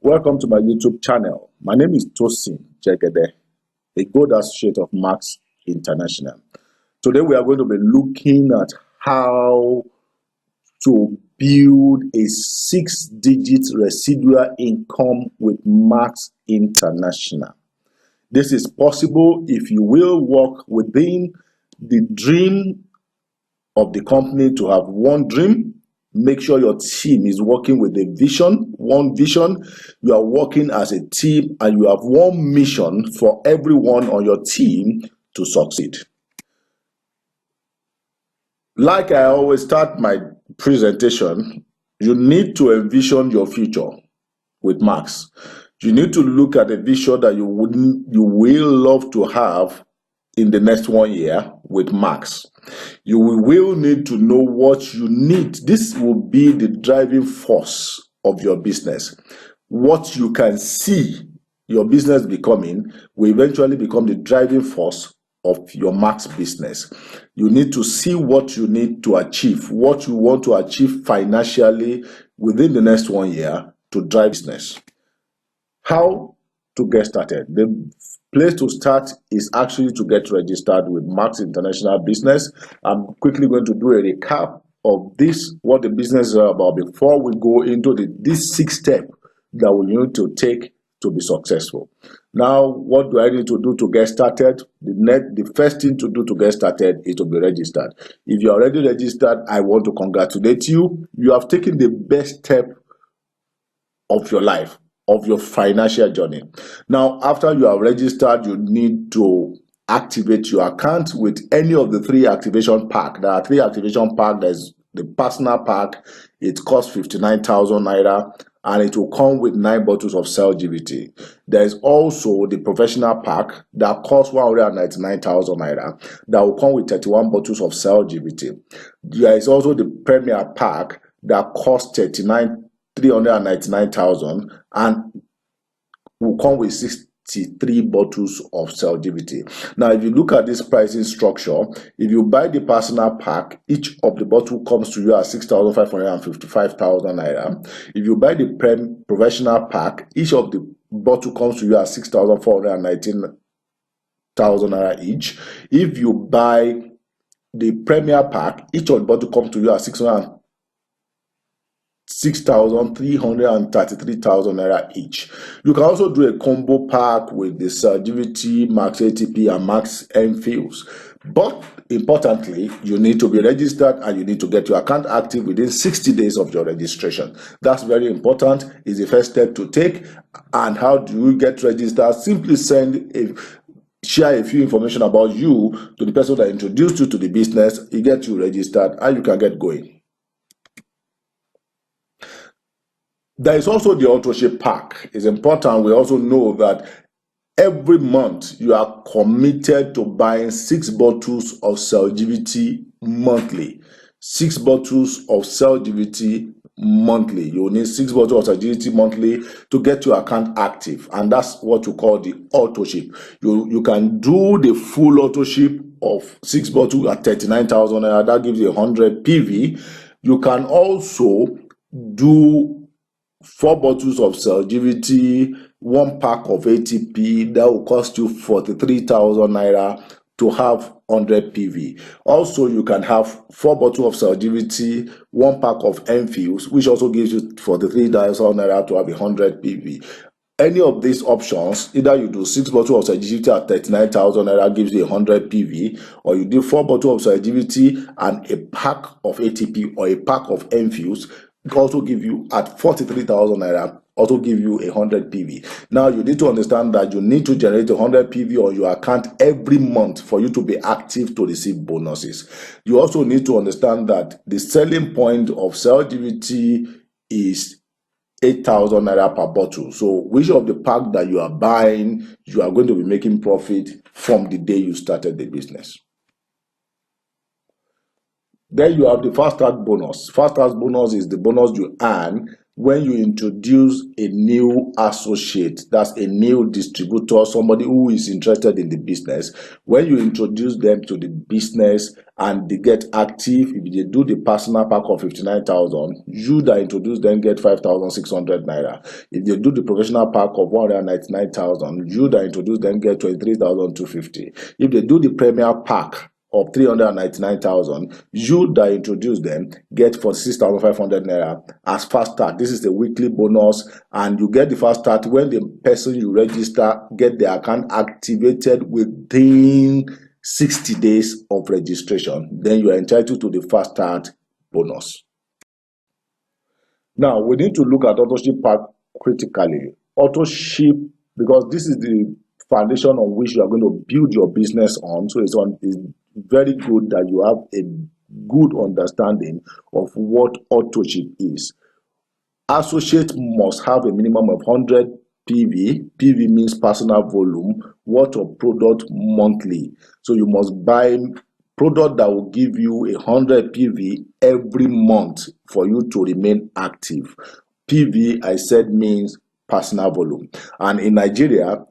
Welcome to my YouTube channel. My name is Tosin Jegede, a Gold Associate of Max International. Today we are going to be looking at how to build a 6-digit residual income with Max International. This is possible if you will work within the dream of the company to have one dream. Make sure your team is working with a vision, one vision. You are working as a team and you have one mission for everyone on your team to succeed. Like I always start my presentation, you need to envision your future with Max. You need to look at a vision that you will love to have in the next 1 year with Max. You will need to know what you need. This will be the driving force of your business. What you can see your business becoming will eventually become the driving force of your Max business. You need to see what you need to achieve, what you want to achieve financially within the next 1 year to drive business. How to get started? The place to start is actually to get registered with Max International Business. I'm quickly going to do a recap of this, what the business is about, before we go into this 6 steps that we need to take to be successful. Now, what do I need to do to get started? The first thing to do to get started is to be registered. If you're already registered, I want to congratulate you. You have taken the best step of your life, of your financial journey. Now, after you are registered, you need to activate your account with any of the 3 activation pack. There are 3 activation pack. There's the personal pack. It costs 59,000 naira and it will come with 9 bottles of CellGVT. There's also the professional pack that costs 199,000 naira that will come with 31 bottles of CellGVT. There is also the premier pack that costs 399,000 and will come with 63 bottles of CellGVT. Now, if you look at this pricing structure, if you buy the personal pack, each of the bottle comes to you at 6,555,000 naira. If you buy the professional pack, each of the bottle comes to you at 6,419,000 naira each. If you buy the premier pack, each of the bottle comes to you at 6,333,000 naira each. You can also do a combo pack with the CellGVT, Max ATP, and Max MFills. But importantly, you need to be registered and you need to get your account active within 60 days of your registration. That's very important. It's the first step to take. And how do you get registered? Simply share a few information about you to the person that introduced you to the business. You get you registered and you can get going. There is also the Auto-Ship pack. It's important we also know that every month you are committed to buying 6 bottles of CellGVT monthly. 6 bottles of CellGVT monthly. You will need 6 bottles of CellGVT monthly to get your account active, and that's what you call the Auto-Ship. You can do the full Auto-Ship of 6 bottles at 39,000 naira. That gives you 100 PV. You can also do 4 bottles of CellGVT, 1 pack of ATP. That will cost you 43,000 naira to have 100 PV. Also, you can have 4 bottles of CellGVT, 1 pack of MFills, which also gives you 43,000 naira to have 100 PV. Any of these options, either you do 6 bottles of CellGVT at 39,000 naira, gives you 100 PV, or you do 4 bottles of CellGVT and a pack of ATP or a pack of MFills, also give you at 43,000 naira, also give you 100 PV. Now, you need to understand that you need to generate 100 PV on your account every month for you to be active to receive bonuses. You also need to understand that the selling point of CellGVT is 8,000 naira per bottle. So which of the pack that you are buying, you are going to be making profit from the day you started the business. Then you have the Fast Start bonus. Fast Start bonus is the bonus you earn when you introduce a new associate, that's a new distributor, somebody who is interested in the business. When you introduce them to the business and they get active, if they do the personal pack of 59,000, you that introduce them get 5,600 naira. If they do the professional pack of 199,000, you that introduce them get 23,250. If they do the premier pack of 399,000, you that introduce them get 46,500 naira as fast start. This is the weekly bonus, and you get the fast start when the person you register get their account activated within 60 days of registration. Then you are entitled to the fast start bonus. Now we need to look at auto-ship part critically. Auto-ship, because this is the foundation on which you are going to build your business on. So it's very good that you have a good understanding of what auto-ship is. Associate must have a minimum of 100 PV. PV means personal volume, worth of product monthly. So you must buy product that will give you 100 PV every month for you to remain active. PV, I said, means personal volume. And in Nigeria,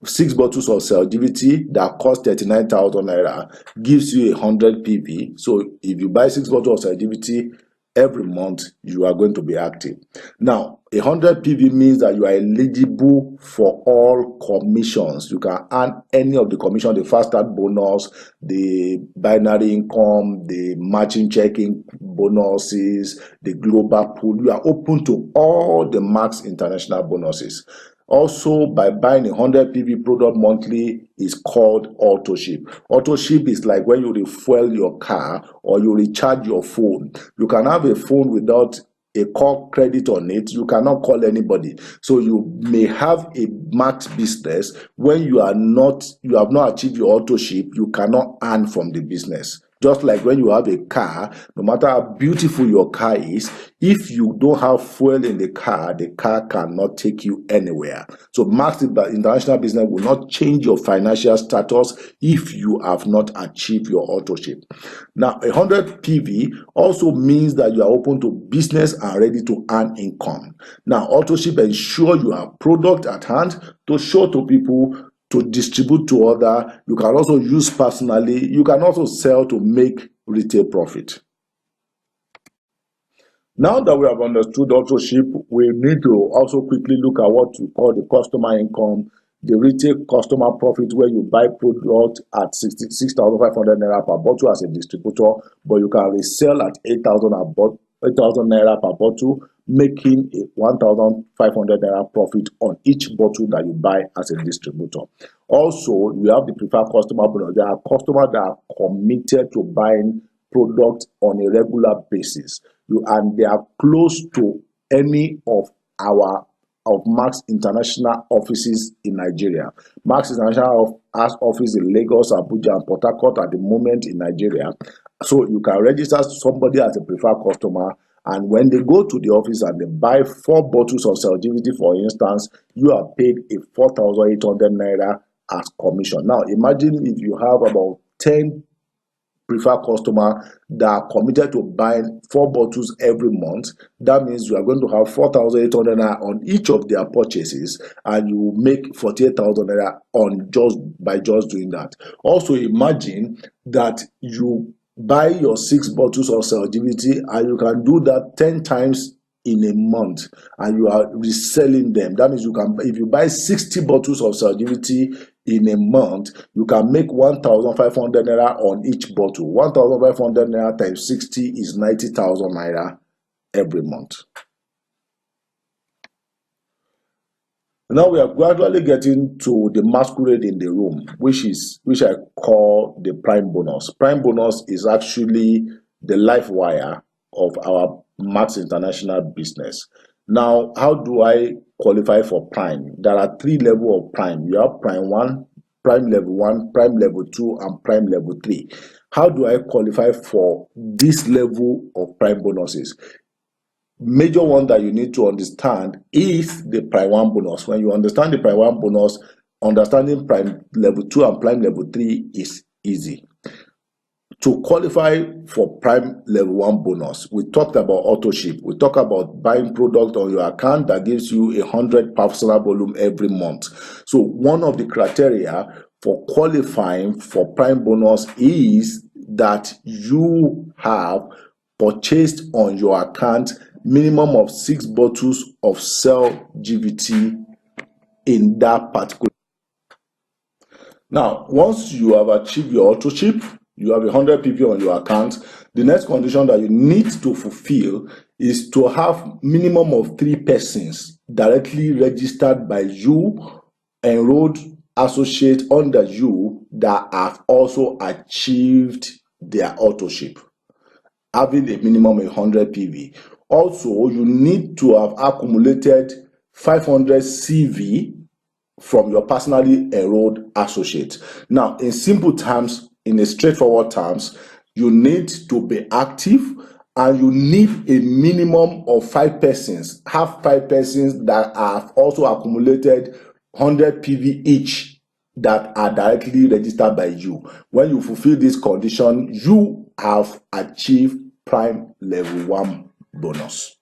6 bottles of Celgivity that cost 39,000 naira gives you 100 PV. So if you buy 6 bottles of Celgivity every month, you are going to be active. Now, 100 PV means that you are eligible for all commissions. You can earn any of the commission, the fast start bonus, the binary income, the matching checking bonuses, the global pool. You are open to all the Max International bonuses. Also, by buying 100 PV product monthly is called auto-ship. Auto-ship is like when you refuel your car or you recharge your phone. You can have a phone without a call credit on it. You cannot call anybody. So you may have a max business. When you have not achieved your auto-ship, you cannot earn from the business. Just like when you have a car, no matter how beautiful your car is, if you don't have fuel in the car cannot take you anywhere. So Max International Business will not change your financial status if you have not achieved your auto-ship. Now, 100 PV also means that you are open to business and ready to earn income. Now, auto-ship ensure you have product at hand to show to people, to distribute to other. You can also use personally. You can also sell to make retail profit. Now that we have understood auto-ship, we need to also quickly look at what we call the customer income, the retail customer profit, where you buy product at 66,500 naira per bottle as a distributor, but you can resell at 8,000 naira per bottle, making a 1,500 naira profit on each bottle that you buy as a distributor. Also, you have the preferred customer bonus. There are customers that are committed to buying products on a regular basis, and they are close to any of Max International offices in Nigeria. Max International has office in Lagos, Abuja, and Port Harcourt at the moment in Nigeria. So you can register somebody as a preferred customer, and when they go to the office and they buy 4 bottles of Celgivity, for instance, you are paid a 4,800 naira as commission. Now imagine if you have about 10 preferred customer that are committed to buying 4 bottles every month. That means you are going to have 4,800 naira on each of their purchases, and you make 48,000 naira on by just doing that. Also, imagine that you buy your 6 bottles of Celgivity and you can do that 10 times in a month, and you are reselling them. That means you can, if you buy 60 bottles of Celgivity in a month, you can make 1,500 naira on each bottle. 1,500 naira times 60 is 90,000 naira every month. Now we are gradually getting to the masquerade in the room, which I call the prime bonus. Prime bonus is actually the life wire of our Max International business. Now, how do I qualify for prime? There are 3 levels of prime. You have prime 1, prime level 1, prime level 2, and prime level 3. How do I qualify for this level of prime bonuses? Major one that you need to understand is the prime 1 bonus. When you understand the prime 1 bonus, understanding prime level 2 and prime level 3 is easy. to qualify for Prime Level 1 bonus, we talked about auto ship. We talked about buying product on your account that gives you 100 personal volume every month. So one of the criteria for qualifying for Prime bonus is that you have purchased on your account minimum of 6 bottles of Cell GVT in that particular. Now, once you have achieved your auto ship, you have 100 pp on your account, the next condition that you need to fulfill is to have minimum of 3 persons directly registered by you, enrolled associate under you, that have also achieved their auto ship, having a minimum of 100 PV. Also, you need to have accumulated 500 CV from your personally enrolled associate. Now, in simple terms, in a straightforward terms, you need to be active and you need a minimum of 5 persons, have 5 persons that have also accumulated 100 PV each that are directly registered by you. When you fulfill this condition, you have achieved Prime Level 1 bonus.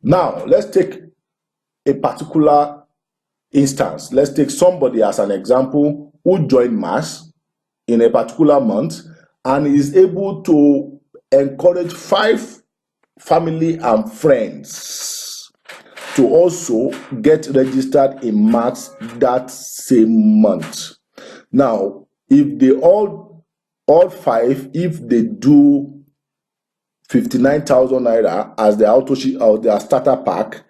Now, let's take a particular instance. Let's take somebody as an example who joined MAX in a particular month and is able to encourage 5 family and friends to also get registered in MAX that same month. Now, if they all 5, if they do 59,000 naira as the auto ship or their starter pack,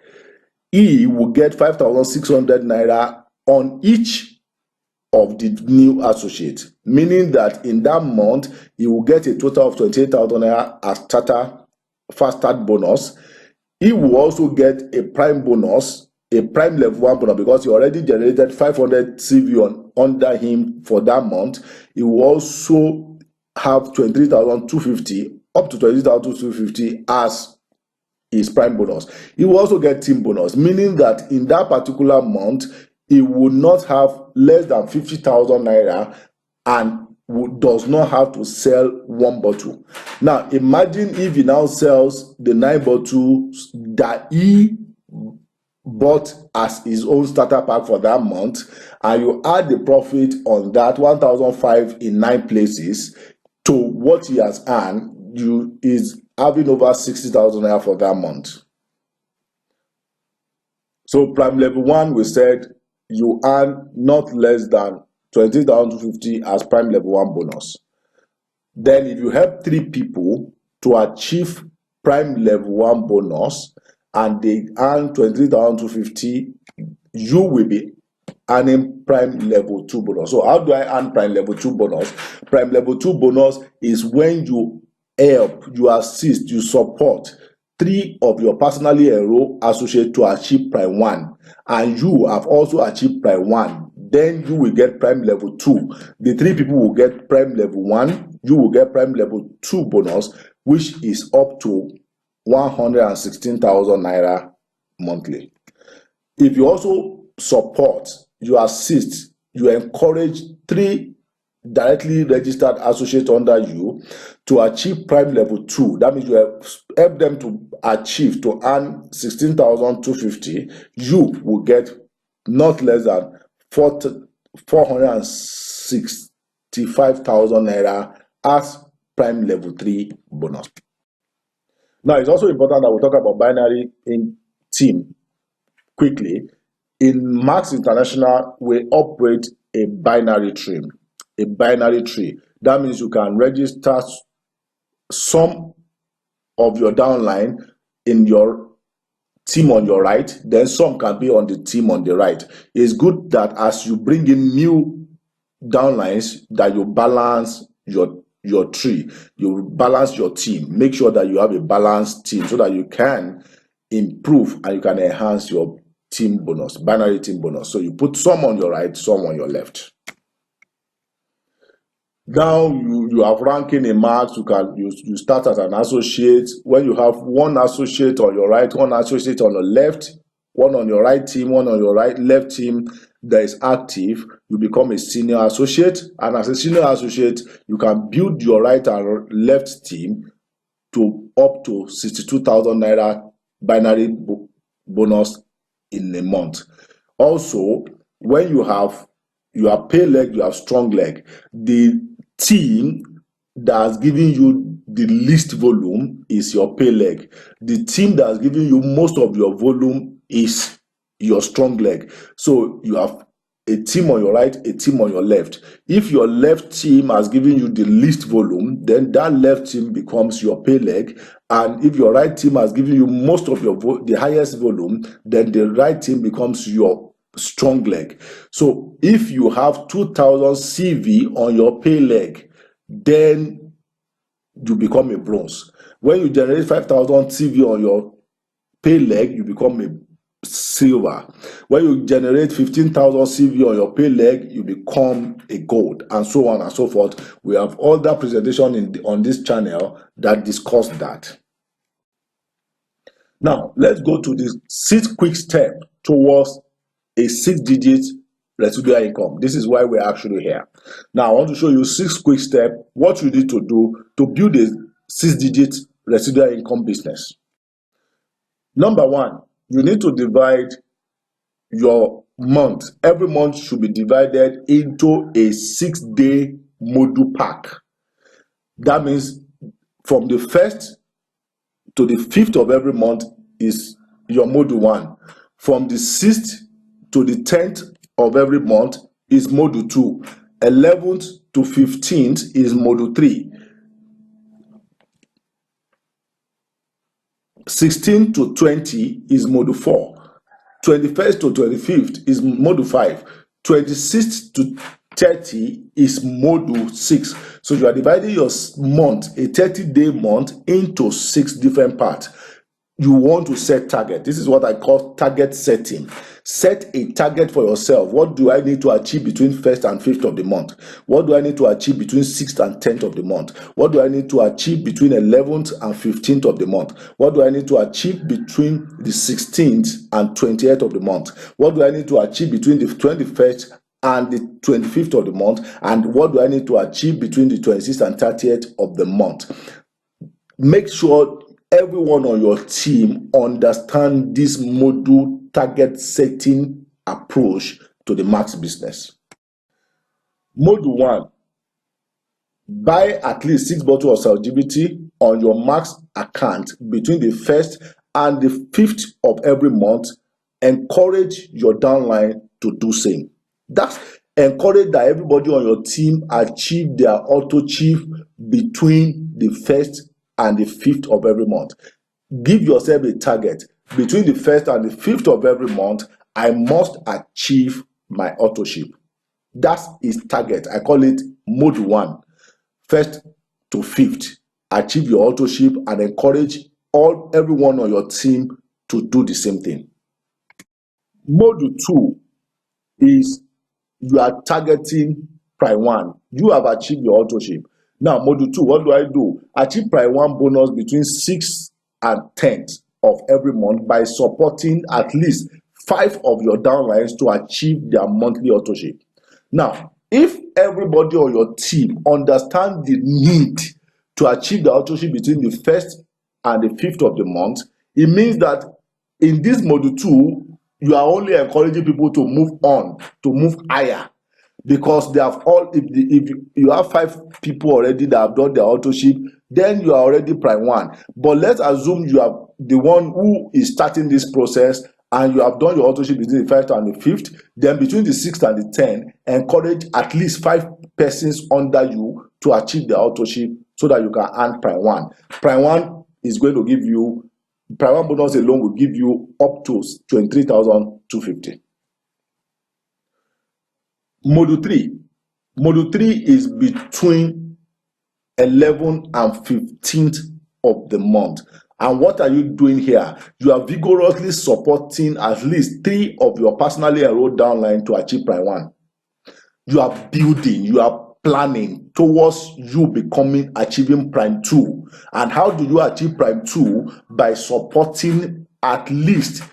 he will get 5,600 naira on each of the new associates, meaning that in that month he will get a total of 28,000 naira as starter fast start bonus. He will also get a prime bonus, a Prime Level 1 bonus, because he already generated 500 CV under him for that month. He will also have 23,250 up to 20,250 as his prime bonus. He will also get team bonus, meaning that in that particular month he will not have less than 50,000 naira and does not have to sell 1 bottle. Now imagine if he now sells the 9 bottles that he bought as his own starter pack for that month, and you add the profit on that 1,005 in 9 places to what he has earned, you is having over 60,000 naira for that month. So Prime Level 1, we said you earn not less than 20,250 as Prime Level 1 bonus. Then if you help 3 people to achieve Prime Level 1 bonus and they earn 20,250, you will be earning Prime Level 2 bonus. So how do I earn Prime Level 2 bonus? Prime Level 2 bonus is when you help, you assist, you support 3 of your personally enrolled associates to achieve Prime 1, and you have also achieved Prime 1. Then you will get Prime Level 2. The 3 people will get Prime Level 1. You will get Prime Level 2 bonus, which is up to 116,000 naira monthly. If you also support, you assist, you encourage 3 directly registered associates under you to achieve Prime Level 2, that means you help them to achieve, to earn 16,250, you will get not less than 465,000 naira as Prime Level 3 bonus. Now, it's also important that we talk about binary in team quickly. In MAX International, we operate a binary tree. A binary tree. That means you can register some of your downline in your team on your right, then some can be on the team on the right. It's good that as you bring in new downlines, that you balance your tree, you balance your team. Make sure that you have a balanced team so that you can improve and you can enhance your team bonus, binary team bonus. So you put some on your right, some on your left. Now you have ranking in MAX. You start as an associate. When you have 1 associate on your right, 1 associate on the left, 1 on your right team, 1 on your right left team, that is active, you become a senior associate, and as a senior associate, you can build your right and left team to up to 62,000 naira binary bonus in a month. Also, when you have pay leg, you have strong leg, the team that has given you the least volume is your pay leg. The team that has given you most of your volume is your strong leg. So you have a team on your right, a team on your left. If your left team has given you the least volume, then that left team becomes your pay leg. And if your right team has given you most of your the highest volume, then the right team becomes your strong leg. So if you have 2,000 CV on your pay leg, then you become a bronze. When you generate 5,000 CV on your pay leg, you become a silver. When you generate 15,000 CV on your pay leg, you become a gold, and so on and so forth. We have all that presentation on this channel that discuss that. Now, let's go to the 6 quick steps towards a 6-digit residual income. This is why we're actually here. Now, I want to show you 6 quick steps, what you need to do to build a 6-digit residual income business. Number 1, you need to divide your month. Every month should be divided into a 6-day module pack. That means from the 1st to the 5th of every month is your module 1. From the 6th to the 10th of every month is module 2. 11th to 15th is module 3. 16 to 20 is module 4. 21st to 25th is module 5. 26th to 30 is module 6. So you are dividing your month, a 30-day month, into 6 different parts. You want to set target. This is what I call target setting. Set a target for yourself. What do I need to achieve between 1st and 5th of the month? What do I need to achieve between 6th and 10th of the month? What do I need to achieve between 11th and 15th of the month? What do I need to achieve between the 16th and 28th of the month? What do I need to achieve between the 21st and the 25th of the month? And what do I need to achieve between the 26th and 30th of the month? Make sure everyone on your team understand this module target setting approach to the Max business. Module 1, buy at least 6 bottles of ChatGPT on your Max account between the 1st and the 5th of every month. Encourage your downline to do same. That's encourage that everybody on your team achieve their auto chief between the 1st and the 5th of every month. Give yourself a target. Between the 1st and the 5th of every month, I must achieve my auto ship. That's his target. I call it module 1, 1st to 5th. Achieve your auto ship and encourage everyone on your team to do the same thing. Module 2 is you are targeting prime 1. You have achieved your auto ship. Now, module 2, what do? Achieve prime 1 bonus between 6th and 10th of every month by supporting at least 5 of your downlines to achieve their monthly auto ship. Now, if everybody on your team understands the need to achieve the auto ship between the 1st and the 5th of the month, it means that in this module 2, you are only encouraging people to move on, to move higher, because they have all. If you have 5 people already that have done their auto ship, then you are already prime 1. But let's assume you are the one who is starting this process and you have done your auto ship between the 1st and the 5th. Then between the 6th and the 10th, encourage at least 5 persons under you to achieve the auto ship so that you can earn prime 1. Prime 1 is going to give you, prime 1 bonus alone will give you up to 23,250. Module 3. Module 3 is between 11th and 15th of the month. And what are you doing here? You are vigorously supporting at least 3 of your personally enrolled downline to achieve prime 1. You are building, you are planning towards you achieving prime 2. And how do you achieve prime 2? By supporting at least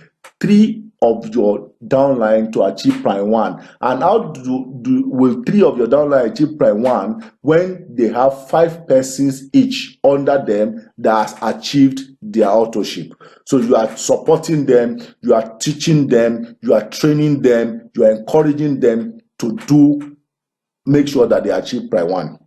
3 of your downline to achieve prime 1. And how will 3 of your downline achieve prime 1 when they have 5 persons each under them that has achieved their authorship? So you are supporting them, you are teaching them, you are training them, you are encouraging them to make sure that they achieve prime 1.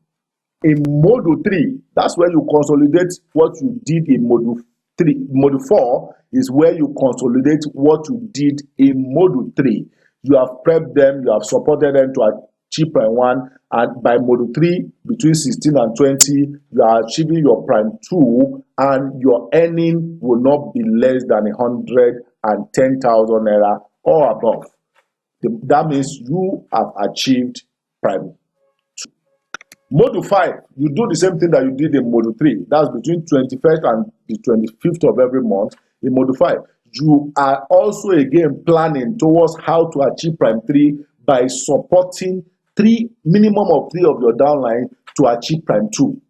In module 3, that's where you consolidate what you did in module 3. Module 4 is where you consolidate what you did in module 3. You have prepped them, you have supported them to achieve prime 1, and by module 3, between 16 and 20, you are achieving your prime 2, and your earning will not be less than 110,000 naira or above. That means you have achieved prime. Module 5, you do the same thing that you did in module 3. That's between 21st and the 25th of every month. In module 5, you are also again planning towards how to achieve prime 3 by supporting minimum of 3 of your downline to achieve prime 2.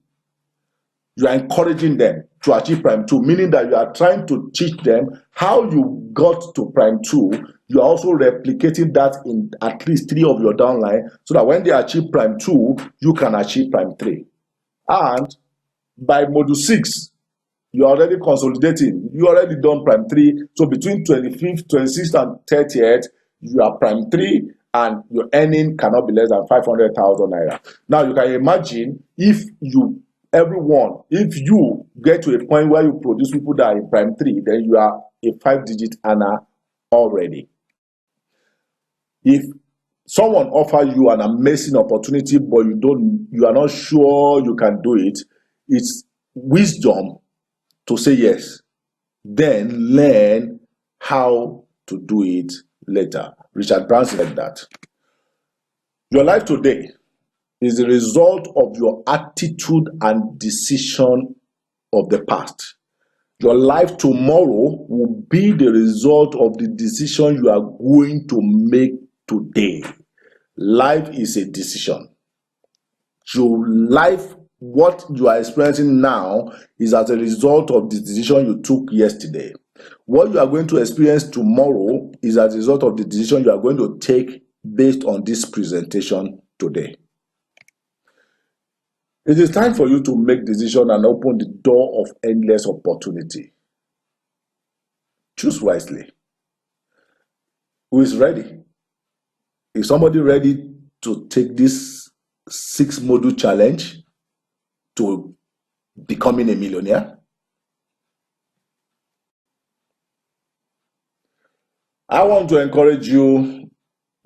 You are encouraging them to achieve prime 2, meaning that you are trying to teach them how you got to prime 2. You are also replicating that in at least 3 of your downline, so that when they achieve prime 2, you can achieve prime 3. And by module 6, you are already consolidating. You already done prime 3. So between 25th, 26th, and 30th, you are prime 3, and your earning cannot be less than 500,000 naira. Now you can imagine if you get to a point where you produce people that are in prime 3, then you are a 5-digit earner already. If someone offers you an amazing opportunity, but you are not sure you can do it, it's wisdom to say yes. Then learn how to do it later. Richard Branson said that. Your life today is the result of your attitude and decision of the past. Your life tomorrow will be the result of the decision you are going to make today. Life is a decision. Your life, what you are experiencing now, is as a result of the decision you took yesterday. What you are going to experience tomorrow is as a result of the decision you are going to take based on this presentation today. It is time for you to make decision and open the door of endless opportunity. Choose wisely. Who is ready? Is somebody ready to take this 6-module challenge to becoming a millionaire? I want to encourage you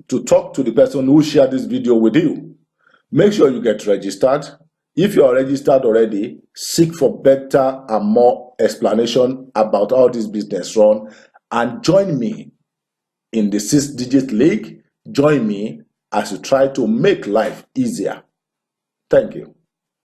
to talk to the person who shared this video with you. Make sure you get registered. If you are registered already, seek for better and more explanation about how this business runs, and join me in the 6-digit league. Join me as you try to make life easier. Thank you.